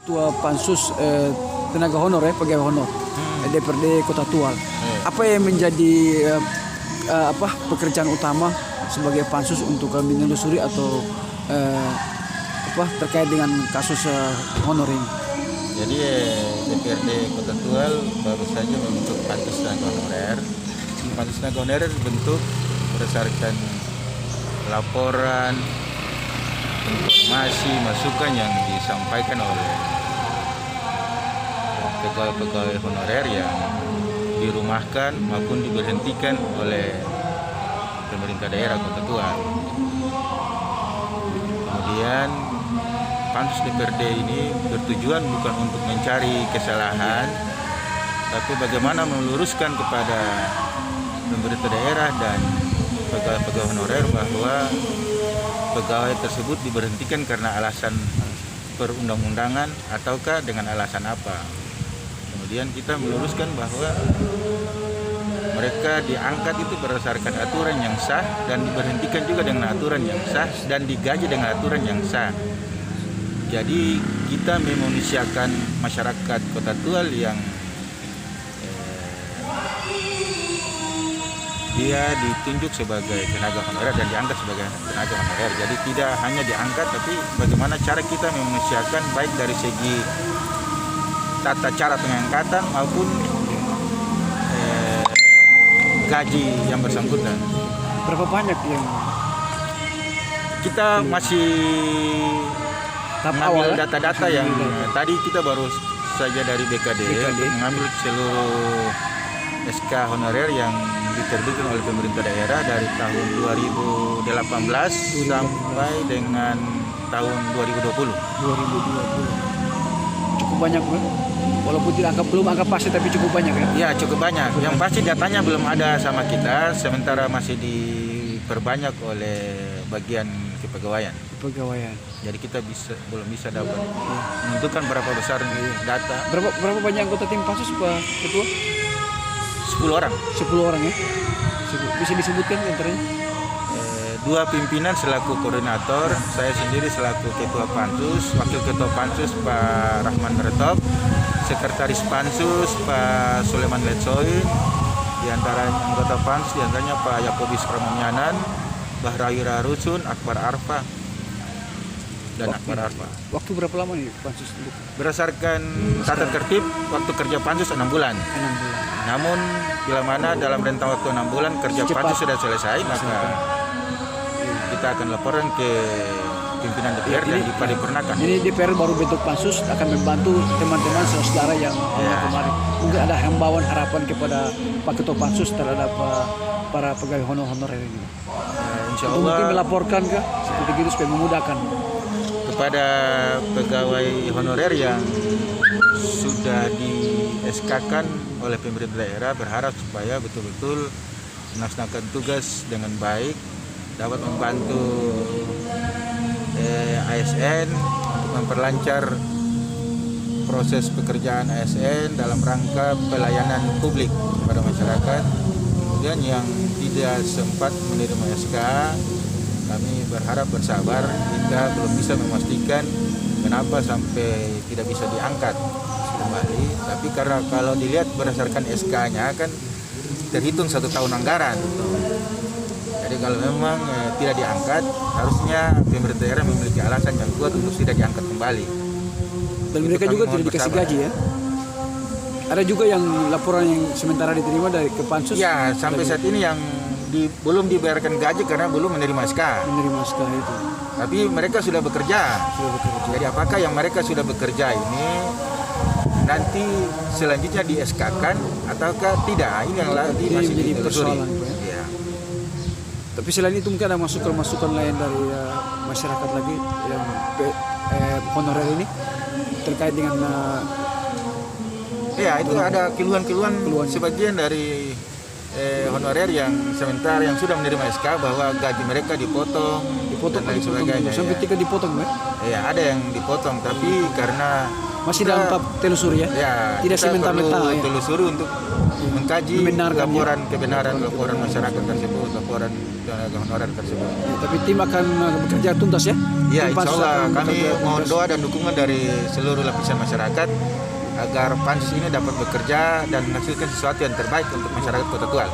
Ketua Pansus Tenaga Honor pegawai honor DPRD Kota Tual. Apa yang menjadi pekerjaan utama sebagai pansus untuk menelusuri atau terkait dengan kasus honor ini? Jadi DPRD Kota Tual baru saja membentuk Pansus Tenaga Honorer. Pansus Tenaga Honorer dibentuk berdasarkan laporan, informasi, masukan yang disampaikan oleh pegawai-pegawai honorer yang dirumahkan maupun diberhentikan oleh pemerintah daerah Kota Tual. Kemudian Pansus DPRD ini bertujuan bukan untuk mencari kesalahan, tapi bagaimana meluruskan kepada pemerintah daerah dan pegawai-pegawai honorer bahwa pegawai tersebut diberhentikan karena alasan perundang-undangan ataukah dengan alasan apa. Kemudian kita meluruskan bahwa mereka diangkat itu berdasarkan aturan yang sah dan diberhentikan juga dengan aturan yang sah dan digaji dengan aturan yang sah. Jadi kita memanusiakan masyarakat Kota Tual yang dia ditunjuk sebagai tenaga honorer dan diangkat sebagai tenaga honorer. Jadi tidak hanya diangkat, tapi bagaimana cara kita memanusiakan baik dari segi tata cara pengangkatan maupun gaji yang bersangkutan. Berapa banyak yang kita masih mengambil data-data yang tadi kita baru saja dari BKD mengambil seluruh SK honorer yang diterbitkan oleh pemerintah daerah dari tahun 2018 sampai dengan tahun 2020. Cukup banyak, Bro. Walaupun belum angka pasti tapi cukup banyak ya? Ya, cukup banyak. Yang pasti datanya belum ada sama kita, sementara masih diperbanyak oleh bagian kepegawaian. Jadi kita belum bisa dapat menentukan berapa besar data. Berapa banyak anggota tim Pansus, Pak Ketua? 10 orang. 10 orang ya? Bisa disebutkan antaranya? 2 pimpinan selaku koordinator, saya sendiri selaku Ketua Pansus, Wakil Ketua Pansus Pak Rahman Retop, Sekretaris Pansus Pak Suleman Letsoin, di antara anggota Pansus diantaranya Pak Yakobis Ramamyanan, Bahrayura Rusun, Akbar Arfa, dan Akbar Arfa. Waktu berapa lama nih Pansus? Berdasarkan tata tertib, waktu kerja Pansus 6 bulan. 6 bulan. Namun bila mana dalam rentang waktu 6 bulan kerja Pansus sudah selesai, maka kita akan laporan ke pimpinan DPR dan diparipurnakan. Ini DPR baru bentuk Pansus akan membantu teman-teman saudara yang kemarin. Mungkin ada himbauan harapan kepada Pak Ketua Pansus terhadap para pegawai honorer ini. Insya Allah mungkin melaporkan ke seperti itu supaya memudahkan kepada pegawai honorer yang sudah di-SK-kan oleh pemerintah daerah, berharap supaya betul-betul melaksanakan tugas dengan baik, dapat membantu ASN untuk memperlancar proses pekerjaan ASN dalam rangka pelayanan publik kepada masyarakat. Kemudian yang tidak sempat menerima SK, kami berharap bersabar, kita belum bisa memastikan kenapa sampai tidak bisa diangkat kembali. Tapi karena kalau dilihat berdasarkan SK-nya kan terhitung 1 tahun anggaran. Jadi kalau memang tidak diangkat, harusnya pemerintah daerah memiliki alasan yang kuat untuk tidak diangkat kembali. Dan mereka juga tidak dikasih gaji ya? Ada juga yang laporan yang sementara diterima dari ke Pansus? Ya, sampai saat ini yang belum dibayarkan gaji karena belum menerima SK. Menerima SK itu. Tapi mereka sudah bekerja. Jadi apakah yang mereka sudah bekerja ini nanti selanjutnya di SK-kan ataukah tidak? Ini yang lagi masih jadi ditelusuri. Ya. Tapi selain itu mungkin ada masukan-masukan lain dari masyarakat lagi yang honorer ini terkait dengan ya itu ada keluhan-keluhan sebagian dari honorer yang sementara yang sudah menerima SK bahwa gaji mereka dipotong dan lain sebagainya. Sampai 3 dipotong ya? Ya ada yang dipotong, tapi karena Masih dalam tahap telusuri ya. Ya, Tidak kita sementa-menta perlu ya. telusuri untuk mengkaji Membenarkan, laporan kebenaran laporan masyarakat tersebut, laporan tenaga honorer tersebut. Ya, tapi tim akan bekerja tuntas ya. Ya, Tim insya pansus Allah akan kami bekerja mohon tuntas. doa dan dukungan dari seluruh lapisan masyarakat agar pansus ini dapat bekerja dan menghasilkan sesuatu yang terbaik untuk masyarakat Kota Tual.